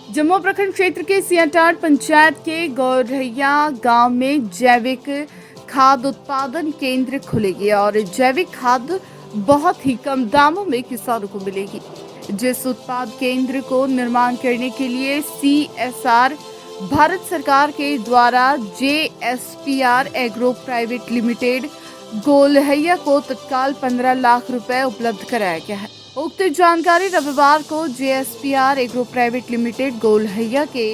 जम्मू प्रखंड क्षेत्र के सियाटाट पंचायत के गौरैया गांव में जैविक खाद उत्पादन केंद्र खुलेगी और जैविक खाद बहुत ही कम दामों में किसानों को मिलेगी। जिस उत्पाद केंद्र को निर्माण करने के लिए CSR भारत सरकार के द्वारा JSPR एग्रो प्राइवेट लिमिटेड गोलहैया को तत्काल 15 लाख रुपए उपलब्ध कराया गया है। उक्त जानकारी रविवार को JSPR एग्रो प्राइवेट लिमिटेड गोलहैया के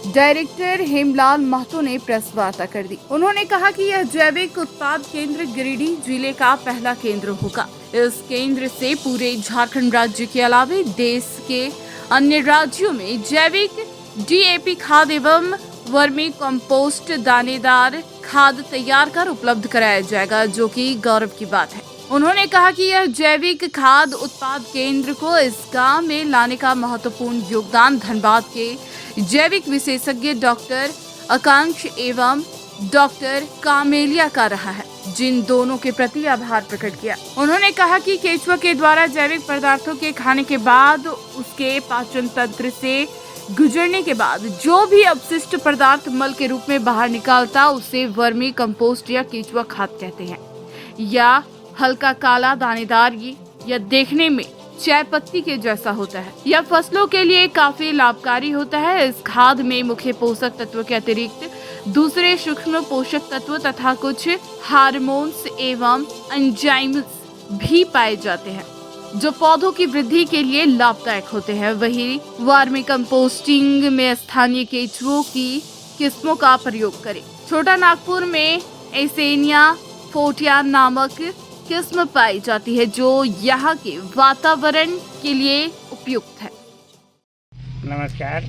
डायरेक्टर हेमलाल महतो ने प्रेस वार्ता कर दी। उन्होंने कहा कि यह जैविक उत्पाद केंद्र गिरिडीह जिले का पहला केंद्र होगा। इस केंद्र से पूरे झारखंड राज्य के अलावा देश के अन्य राज्यों में जैविक DAP खाद एवं वर्मी कंपोस्ट दानेदार खाद तैयार कर उपलब्ध कराया जाएगा, जो कि गौरव की बात है। उन्होंने कहा कि यह जैविक खाद उत्पाद केंद्र को इस गांव में लाने का महत्वपूर्ण योगदान धनबाद के जैविक विशेषज्ञ डॉक्टर आकांक्ष एवं डॉक्टर कामेलिया का रहा है, जिन दोनों के प्रति आभार प्रकट किया। उन्होंने कहा कि केचुआ के द्वारा जैविक पदार्थों के खाने के बाद उसके पाचन तंत्र से गुजरने के बाद जो भी अपशिष्ट पदार्थ मल के रूप में बाहर निकालता उसे वर्मी कंपोस्ट या केचुआ खाद कहते हैं। या हल्का काला दानेदार या देखने में चाय पत्ती के जैसा होता है। यह फसलों के लिए काफी लाभकारी होता है। इस खाद में मुख्य पोषक तत्व के अतिरिक्त दूसरे सूक्ष्म पोषक तत्व तथा कुछ हार्मोन्स एवं एंजाइम्स भी पाए जाते हैं, जो पौधों की वृद्धि के लिए लाभदायक होते हैं। वहीं वर्मी कंपोस्टिंग में स्थानीय केचुओं की किस्मों का प्रयोग करें। छोटा नागपुर में एसेनिया फोटिया नामक किस्म पाई जाती है, जो यहाँ के वातावरण के लिए उपयुक्त है। नमस्कार,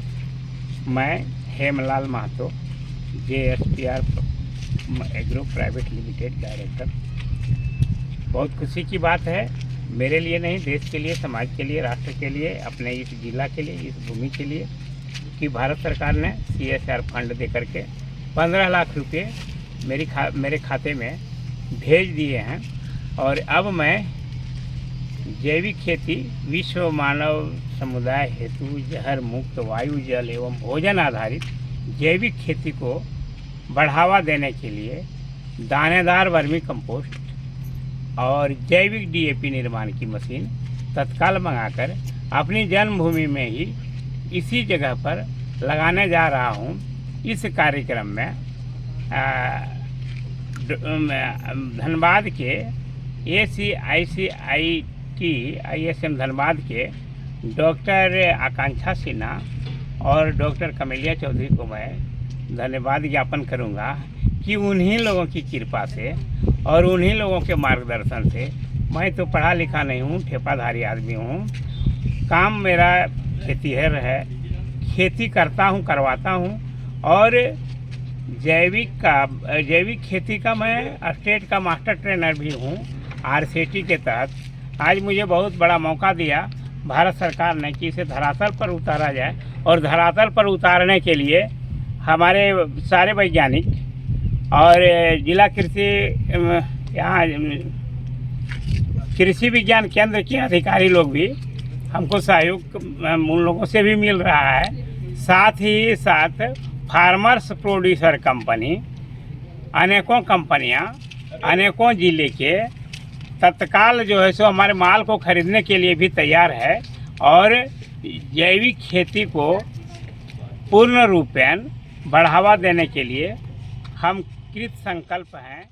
मैं Hemlal Mahato, JSPR agro private limited director. बहुत खुशी की बात है, मेरे लिए नहीं, देश के लिए, समाज के लिए, राष्ट्र के लिए, अपने इस जिला के लिए, इस भूमि के लिए, कि भारत सरकार ने CSR फंड दे करके 15 लाख रुपये मेरे खाते में भेज दिए हैं। और अब मैं जैविक खेती विश्व मानव समुदाय हेतु जहर मुक्त वायु जल एवं भोजन आधारित जैविक खेती को बढ़ावा देने के लिए दानेदार वर्मी कंपोस्ट और जैविक DAP निर्माण की मशीन तत्काल मंगाकर अपनी जन्मभूमि में ही इसी जगह पर लगाने जा रहा हूँ। इस कार्यक्रम में धनबाद के ISM धनबाद के डॉक्टर आकांक्षा सिन्हा और डॉक्टर कमेलिया चौधरी को मैं धन्यवाद ज्ञापन करूंगा कि उन्हीं लोगों की कृपा से और उन्हीं लोगों के मार्गदर्शन से, मैं तो पढ़ा लिखा नहीं हूँ, ठेपाधारी आदमी हूँ, काम मेरा खेतीहर है, खेती करता हूँ, करवाता हूँ। और जैविक खेती का मैं स्टेट का मास्टर ट्रेनर भी हूँ RCT के तहत। आज मुझे बहुत बड़ा मौका दिया भारत सरकार ने कि इसे धरातल पर उतारा जाए, और धरातल पर उतारने के लिए हमारे सारे वैज्ञानिक और जिला कृषि विज्ञान केंद्र के अधिकारी लोग भी हमको सहयोग उन लोगों से भी मिल रहा है। साथ ही साथ फार्मर्स प्रोड्यूसर कंपनी, अनेकों कंपनियां, अनेकों जिले के तत्काल जो है सो हमारे माल को खरीदने के लिए भी तैयार है। और जैविक खेती को पूर्ण रूपेण बढ़ावा देने के लिए हम कृत संकल्प हैं।